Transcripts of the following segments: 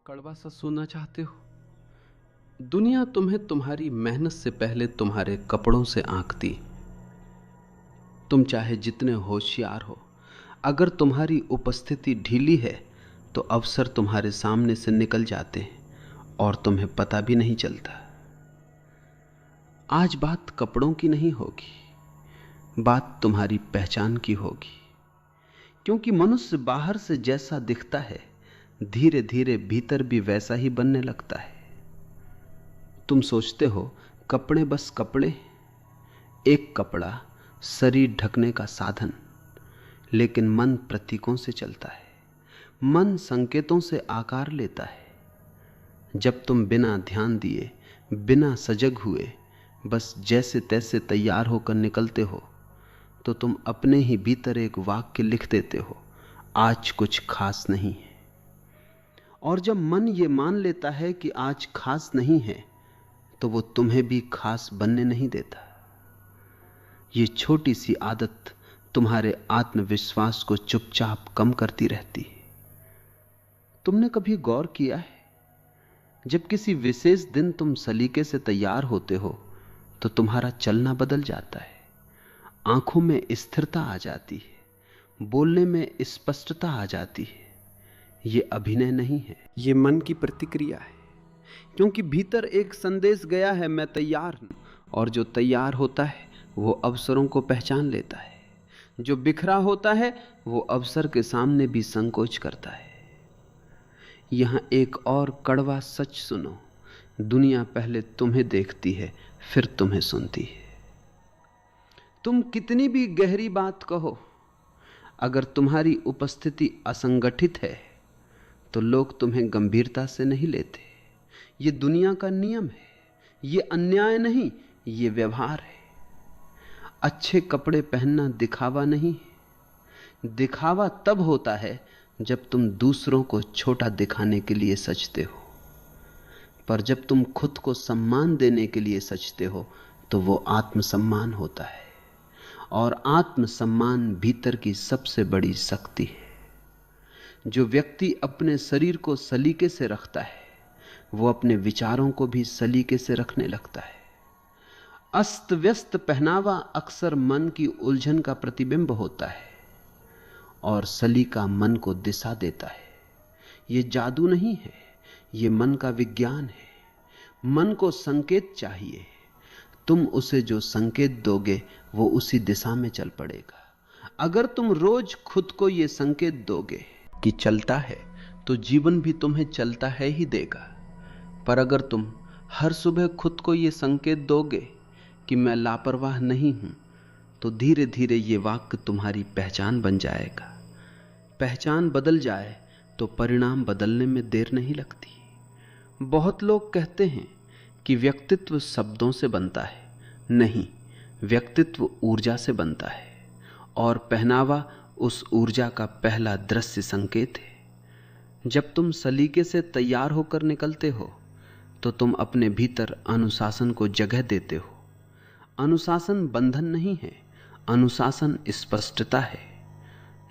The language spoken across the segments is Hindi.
कड़वा सा सुनना चाहते हो? दुनिया तुम्हें तुम्हारी मेहनत से पहले तुम्हारे कपड़ों से आंकती। तुम चाहे जितने होशियार हो, अगर तुम्हारी उपस्थिति ढीली है तो अवसर तुम्हारे सामने से निकल जाते हैं और तुम्हें पता भी नहीं चलता। आज बात कपड़ों की नहीं होगी, बात तुम्हारी पहचान की होगी। क्योंकि मनुष्य बाहर से जैसा दिखता है, धीरे धीरे भीतर भी वैसा ही बनने लगता है। तुम सोचते हो कपड़े बस कपड़े, एक कपड़ा शरीर ढकने का साधन, लेकिन मन प्रतीकों से चलता है। मन संकेतों से आकार लेता है। जब तुम बिना ध्यान दिए, बिना सजग हुए, बस जैसे तैसे तैयार होकर निकलते हो, तो तुम अपने ही भीतर एक वाक्य लिख देते हो, आज कुछ खास नहीं है। और जब मन ये मान लेता है कि आज खास नहीं है, तो वो तुम्हें भी खास बनने नहीं देता। ये छोटी सी आदत तुम्हारे आत्मविश्वास को चुपचाप कम करती रहती है। तुमने कभी गौर किया है, जब किसी विशेष दिन तुम सलीके से तैयार होते हो तो तुम्हारा चलना बदल जाता है, आंखों में स्थिरता आ जाती है, बोलने में स्पष्टता आ जाती है। ये अभिनय नहीं है, ये मन की प्रतिक्रिया है। क्योंकि भीतर एक संदेश गया है, मैं तैयार हूं। और जो तैयार होता है वो अवसरों को पहचान लेता है। जो बिखरा होता है वो अवसर के सामने भी संकोच करता है। यहां एक और कड़वा सच सुनो, दुनिया पहले तुम्हें देखती है, फिर तुम्हें सुनती है। तुम कितनी भी गहरी बात कहो, अगर तुम्हारी उपस्थिति असंगठित है तो लोग तुम्हें गंभीरता से नहीं लेते। ये दुनिया का नियम है, ये अन्याय नहीं, ये व्यवहार है। अच्छे कपड़े पहनना दिखावा नहीं है। दिखावा तब होता है जब तुम दूसरों को छोटा दिखाने के लिए सजते हो, पर जब तुम खुद को सम्मान देने के लिए सजते हो तो वो आत्मसम्मान होता है। और आत्मसम्मान भीतर की सबसे बड़ी शक्ति है। जो व्यक्ति अपने शरीर को सलीके से रखता है, वो अपने विचारों को भी सलीके से रखने लगता है। अस्त व्यस्त पहनावा अक्सर मन की उलझन का प्रतिबिंब होता है, और सलीका मन को दिशा देता है। ये जादू नहीं है, ये मन का विज्ञान है। मन को संकेत चाहिए, तुम उसे जो संकेत दोगे वो उसी दिशा में चल पड़ेगा। अगर तुम रोज खुद को ये संकेत दोगे कि चलता है, तो जीवन भी तुम्हें चलता है ही देगा। पर अगर तुम हर सुबह खुद को ये संकेत दोगे कि मैं लापरवाह नहीं हूं, तो धीरे धीरे ये वाक्य तुम्हारी पहचान बन जाएगा। पहचान बदल जाए तो परिणाम बदलने में देर नहीं लगती। बहुत लोग कहते हैं कि व्यक्तित्व शब्दों से बनता है। नहीं, व्यक्तित्व ऊर्जा से बनता है, और पहनावा उस ऊर्जा का पहला दृश्य संकेत है। जब तुम सलीके से तैयार होकर निकलते हो तो तुम अपने भीतर अनुशासन को जगह देते हो। अनुशासन बंधन नहीं है, अनुशासन स्पष्टता है।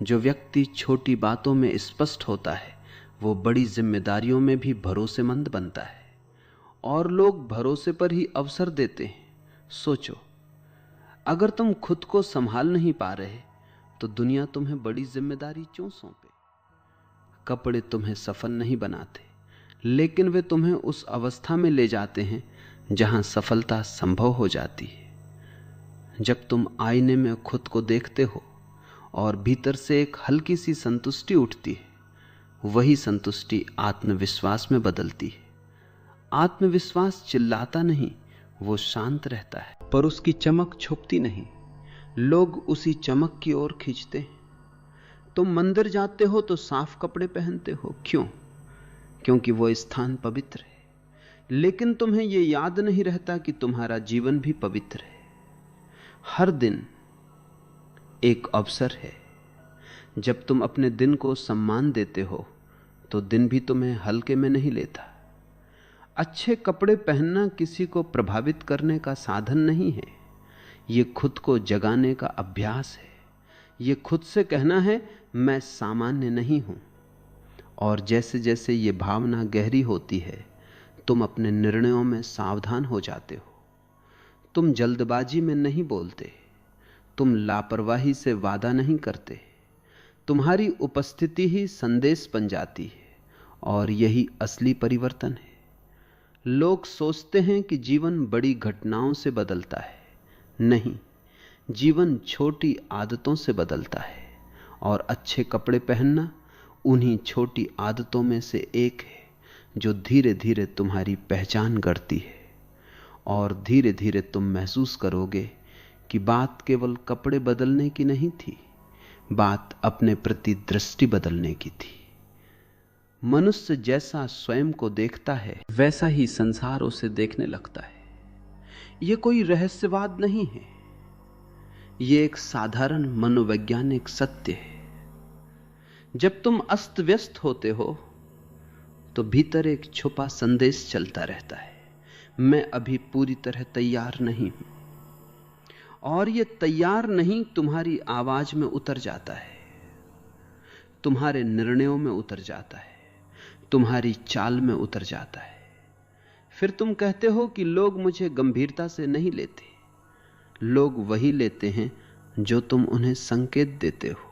जो व्यक्ति छोटी बातों में स्पष्ट होता है, वो बड़ी जिम्मेदारियों में भी भरोसेमंद बनता है, और लोग भरोसे पर ही अवसर देते हैं। सोचो, अगर तुम खुद को संभाल नहीं पा रहे तो दुनिया तुम्हें बड़ी जिम्मेदारी क्यों सौंपे? कपड़े तुम्हें सफल नहीं बनाते, लेकिन वे तुम्हें उस अवस्था में ले जाते हैं जहां सफलता संभव हो जाती है। जब तुम आईने में खुद को देखते हो और भीतर से एक हल्की सी संतुष्टि उठती है, वही संतुष्टि आत्मविश्वास में बदलती है। आत्मविश्वास चिल्लाता नहीं, वो शांत रहता है, पर उसकी चमक छुपती नहीं। लोग उसी चमक की ओर खींचते हैं। तुम मंदिर जाते हो तो साफ कपड़े पहनते हो, क्यों? क्योंकि वो स्थान पवित्र है। लेकिन तुम्हें यह याद नहीं रहता कि तुम्हारा जीवन भी पवित्र है। हर दिन एक अवसर है। जब तुम अपने दिन को सम्मान देते हो तो दिन भी तुम्हें हल्के में नहीं लेता। अच्छे कपड़े पहनना किसी को प्रभावित करने का साधन नहीं है, यह खुद को जगाने का अभ्यास है। यह खुद से कहना है, मैं सामान्य नहीं हूं, और जैसे जैसे ये भावना गहरी होती है, तुम अपने निर्णयों में सावधान हो जाते हो। तुम जल्दबाजी में नहीं बोलते, तुम लापरवाही से वादा नहीं करते। तुम्हारी उपस्थिति ही संदेश बन जाती है, और यही असली परिवर्तन है। लोग सोचते हैं कि जीवन बड़ी घटनाओं से बदलता है। नहीं, जीवन छोटी आदतों से बदलता है, और अच्छे कपड़े पहनना उन्हीं छोटी आदतों में से एक है जो धीरे धीरे तुम्हारी पहचान गढ़ती है। और धीरे धीरे तुम महसूस करोगे कि बात केवल कपड़े बदलने की नहीं थी, बात अपने प्रति दृष्टि बदलने की थी। मनुष्य जैसा स्वयं को देखता है, वैसा ही संसार उसे देखने लगता है। यह कोई रहस्यवाद नहीं है, यह एक साधारण मनोवैज्ञानिक सत्य है। जब तुम अस्त व्यस्त होते हो तो भीतर एक छुपा संदेश चलता रहता है, मैं अभी पूरी तरह तैयार नहीं हूं। और यह तैयार नहीं तुम्हारी आवाज में उतर जाता है, तुम्हारे निर्णयों में उतर जाता है, तुम्हारी चाल में उतर जाता है। फिर तुम कहते हो कि लोग मुझे गंभीरता से नहीं लेते। लोग वही लेते हैं जो तुम उन्हें संकेत देते हो।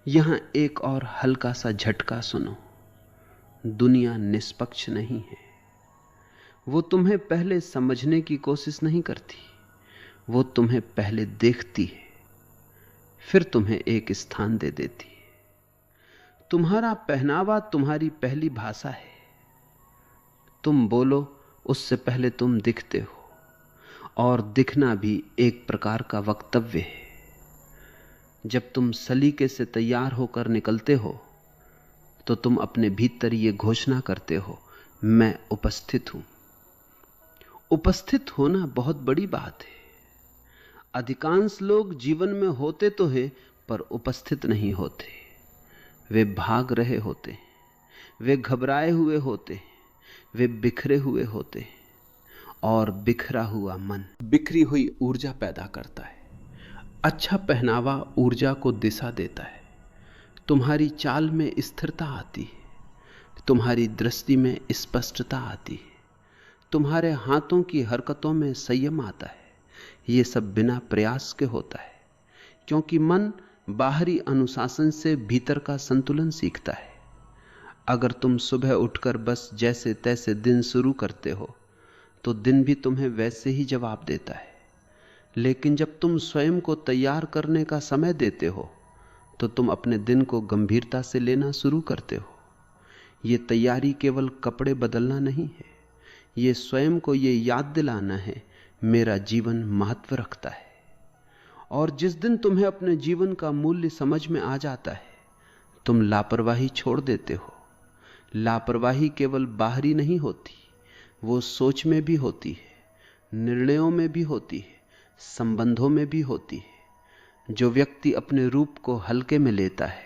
यहां एक और हल्का सा झटका सुनो। दुनिया निष्पक्ष नहीं है। वो तुम्हें पहले समझने की कोशिश नहीं करती, वो तुम्हें पहले देखती है, फिर तुम्हें एक स्थान दे देती है। तुम्हारा पहनावा तुम्हारी पहली भाषा है। तुम बोलो उससे पहले तुम दिखते हो, और दिखना भी एक प्रकार का वक्तव्य है। जब तुम सलीके से तैयार होकर निकलते हो तो तुम अपने भीतर ये घोषणा करते हो, मैं उपस्थित हूं। उपस्थित होना बहुत बड़ी बात है। अधिकांश लोग जीवन में होते तो हैं, पर उपस्थित नहीं होते। वे भाग रहे होते, वे घबराए हुए होते, वे बिखरे हुए होते। और बिखरा हुआ मन बिखरी हुई ऊर्जा पैदा करता है। अच्छा पहनावा ऊर्जा को दिशा देता है। तुम्हारी चाल में स्थिरता आती है, तुम्हारी दृष्टि में स्पष्टता आती है, तुम्हारे हाथों की हरकतों में संयम आता है। यह सब बिना प्रयास के होता है, क्योंकि मन बाहरी अनुशासन से भीतर का संतुलन सीखता है। अगर तुम सुबह उठकर बस जैसे तैसे दिन शुरू करते हो तो दिन भी तुम्हें वैसे ही जवाब देता है। लेकिन जब तुम स्वयं को तैयार करने का समय देते हो तो तुम अपने दिन को गंभीरता से लेना शुरू करते हो। यह तैयारी केवल कपड़े बदलना नहीं है, यह स्वयं को यह याद दिलाना है, मेरा जीवन महत्व रखता है। और जिस दिन तुम्हें अपने जीवन का मूल्य समझ में आ जाता है, तुम लापरवाही छोड़ देते हो। लापरवाही केवल बाहरी नहीं होती, वो सोच में भी होती है, निर्णयों में भी होती है, संबंधों में भी होती है। जो व्यक्ति अपने रूप को हल्के में लेता है,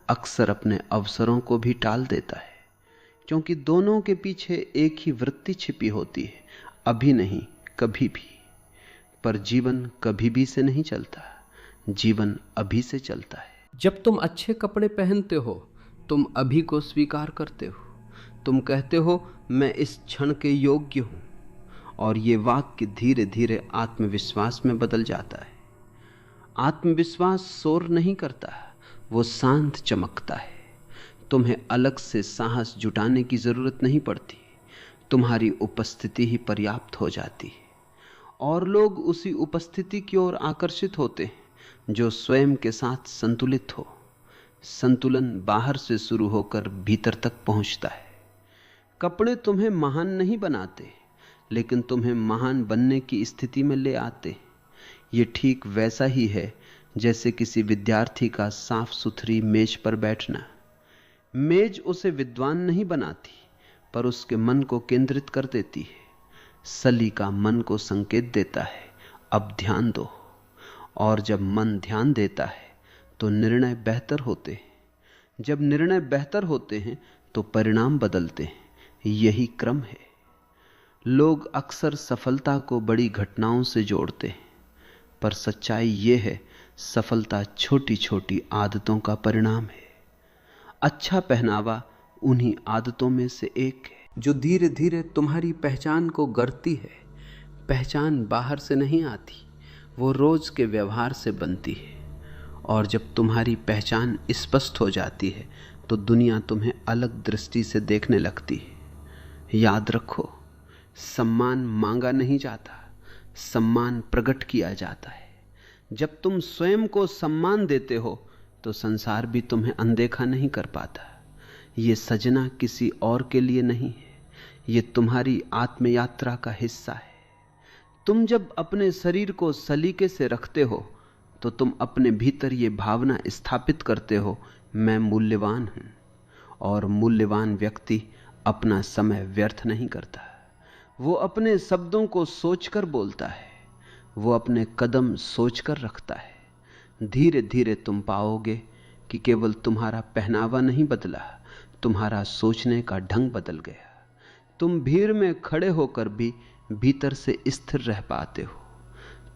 अक्सर अपने अवसरों को भी टाल देता है, क्योंकि दोनों के पीछे एक ही वृत्ति छिपी होती है, अभी नहीं कभी भी। पर जीवन कभी भी से नहीं चलता, जीवन अभी से चलता है। जब तुम अच्छे कपड़े पहनते हो, तुम अभी को स्वीकार करते हो। तुम कहते हो, मैं इस क्षण के योग्य हूं, और ये वाक्य धीरे धीरे आत्मविश्वास में बदल जाता है। आत्मविश्वास शोर नहीं करता, वो शांत चमकता है। तुम्हें अलग से साहस जुटाने की जरूरत नहीं पड़ती, तुम्हारी उपस्थिति ही पर्याप्त हो जाती है। और लोग उसी उपस्थिति की ओर आकर्षित होते हैं जो स्वयं के साथ संतुलित हो। संतुलन बाहर से शुरू होकर भीतर तक पहुंचता है। कपड़े तुम्हें महान नहीं बनाते, लेकिन तुम्हें महान बनने की स्थिति में ले आते। ये ठीक वैसा ही है जैसे किसी विद्यार्थी का साफ सुथरी मेज पर बैठना। मेज उसे विद्वान नहीं बनाती, पर उसके मन को केंद्रित कर देती है। सलीका मन को संकेत देता है, अब ध्यान दो। और जब मन ध्यान देता है तो निर्णय बेहतर होते हैं। जब निर्णय बेहतर होते हैं तो परिणाम बदलते हैं। यही क्रम है। लोग अक्सर सफलता को बड़ी घटनाओं से जोड़ते हैं, पर सच्चाई यह है, सफलता छोटी छोटी आदतों का परिणाम है। अच्छा पहनावा उन्हीं आदतों में से एक है जो धीरे धीरे तुम्हारी पहचान को गढ़ती है। पहचान बाहर से नहीं आती, वो रोज के व्यवहार से बनती है। और जब तुम्हारी पहचान स्पष्ट हो जाती है तो दुनिया तुम्हें अलग दृष्टि से देखने लगती है। याद रखो, सम्मान मांगा नहीं जाता, सम्मान प्रकट किया जाता है। जब तुम स्वयं को सम्मान देते हो तो संसार भी तुम्हें अनदेखा नहीं कर पाता। ये सजना किसी और के लिए नहीं है, ये तुम्हारी आत्मयात्रा का हिस्सा है। तुम जब अपने शरीर को सलीके से रखते हो तो तुम अपने भीतर ये भावना स्थापित करते हो, मैं मूल्यवान हूं। और मूल्यवान व्यक्ति अपना समय व्यर्थ नहीं करता। वो अपने शब्दों को सोचकर बोलता है, वो अपने कदम सोचकर रखता है। धीरे धीरे तुम पाओगे कि केवल तुम्हारा पहनावा नहीं बदला, तुम्हारा सोचने का ढंग बदल गया। तुम भीड़ में खड़े होकर भी भीतर से स्थिर रह पाते हो।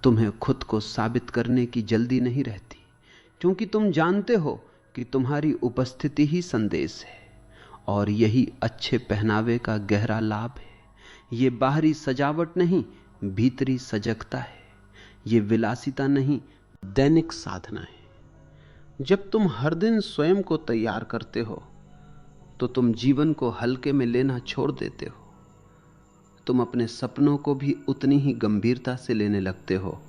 तुम्हें खुद को साबित करने की जल्दी नहीं रहती, क्योंकि तुम जानते हो कि तुम्हारी उपस्थिति ही संदेश है। और यही अच्छे पहनावे का गहरा लाभ है। ये बाहरी सजावट नहीं, भीतरी सजगता है। ये विलासिता नहीं, दैनिक साधना है। जब तुम हर दिन स्वयं को तैयार करते हो तो तुम जीवन को हल्के में लेना छोड़ देते हो। तुम अपने सपनों को भी उतनी ही गंभीरता से लेने लगते हो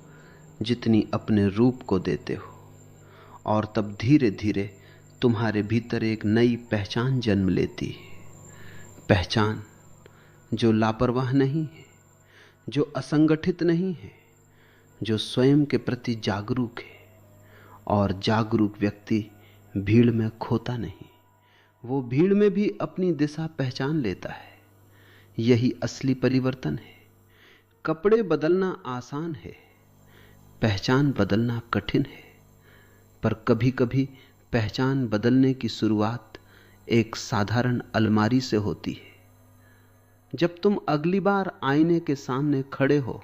जितनी अपने रूप को देते हो। और तब धीरे धीरे तुम्हारे भीतर एक नई पहचान जन्म लेती है। पहचान जो लापरवाह नहीं है, जो असंगठित नहीं है, जो स्वयं के प्रति जागरूक है। और जागरूक व्यक्ति भीड़ में खोता नहीं, वो भीड़ में भी अपनी दिशा पहचान लेता है। यही असली परिवर्तन है। कपड़े बदलना आसान है, पहचान बदलना कठिन है। पर कभी कभी पहचान बदलने की शुरुआत एक साधारण अलमारी से होती है। जब तुम अगली बार आईने के सामने खड़े हो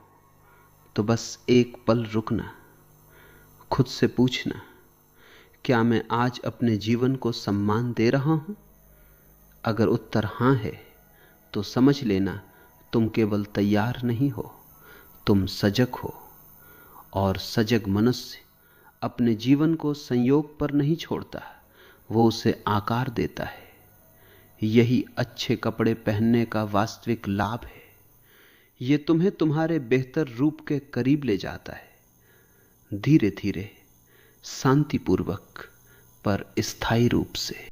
तो बस एक पल रुकना, खुद से पूछना, क्या मैं आज अपने जीवन को सम्मान दे रहा हूं? अगर उत्तर हां है तो समझ लेना तुम केवल तैयार नहीं हो, तुम सजग हो। और सजग मनुष्य अपने जीवन को संयोग पर नहीं छोड़ता, वो उसे आकार देता है। यही अच्छे कपड़े पहनने का वास्तविक लाभ है। ये तुम्हें तुम्हारे बेहतर रूप के करीब ले जाता है, धीरे धीरे, शांतिपूर्वक, पर स्थायी रूप से।